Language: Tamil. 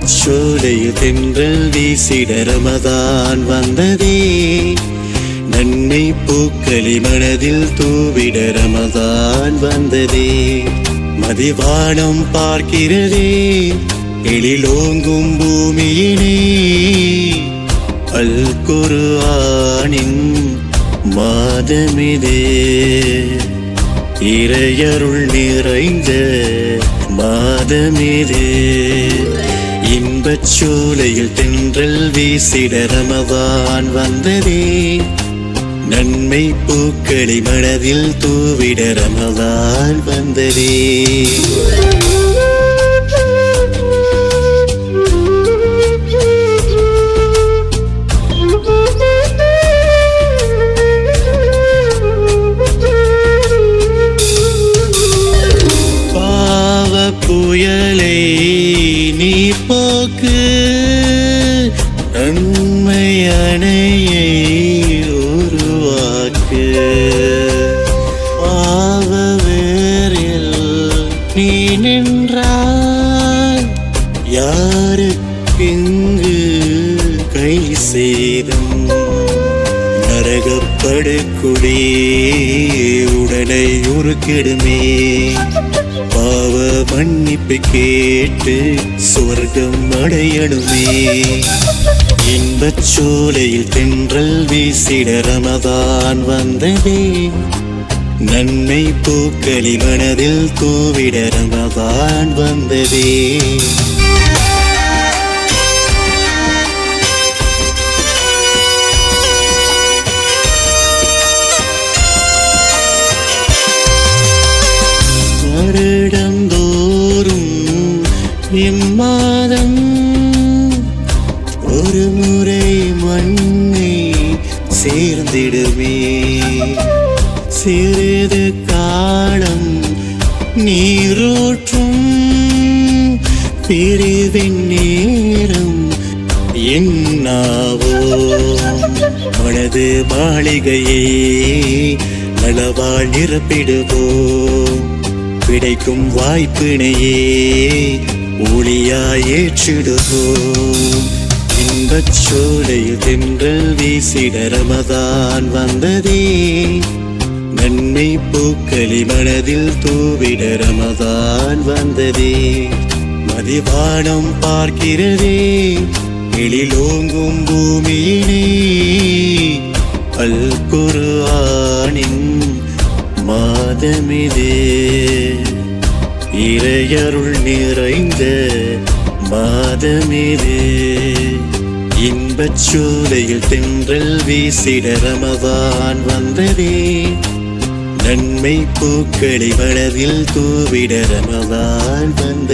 இன்பச்சோலையில் தென்றல் வீசிட ரமதான் வந்ததே. நன்மை பூக்களி மனதில் தூவிட ரமதான் வந்ததே. மதிவானம் பார்க்கிறதே எழிலோங்கும் பூமியினே. அல் குர்ஆனின் மாதமிதே. இறையருள் நிறைந்த மாதமிதே. இன்பச்சோலையில் தென்றல் வீசிட ரமதான் வந்ததே. நன்மை பூக்களி மனதில் தூவிட ரமதான் வந்ததே. புயலை நீ போக்கு நன்மை அணையை உருவாக்கு. பாவவேரில் நீ நின்றால் யாருக்கிங்கு கை சேதம். நரகப்படுக்குடி உடலை உருக்கிடுமே. பாவ மன்னிப்பு கேட்டு சொர்க்கம் அடையணுமே. இன்பச்சோலையில் தென்றல் வீசிட ரமதான் வந்ததே. நன்மை பூக்களி மனதில் தூவிட ரமதான் வந்ததே. வருடந்தோறும் இம்மாதம் ஒரு முறை மண்ணை சேர்ந்திடுமே. சிறிது காலம் நீரூற்றும் பிரிவின் நேரம் என்னாவோ. மனது மாளிகையை நலவாழ் நிரப்பிடுவோம். கிடைக்கும் வாய்ப்பினையே ஒளியாய் ஏற்றிடுவோம். இன்பச்சோலையில் தென்றல் வீசிட ரமதான் வந்ததே. நன்மை பூக்களி மனதில் தூவிட ரமதான் வந்ததே. மதிவானம் பார்க்கிறதே எழிலோங்கும் பூமியினே. அல் குர்ஆனின் மாதமிதே. இறையருள் நிறைந்த மாதமிதே. இன்பச்சோலையில் தென்றல் வீசிட ரமதான் வந்ததே. நன்மை பூக்களி மனதில் தூவிட ரமதான் வந்ததே.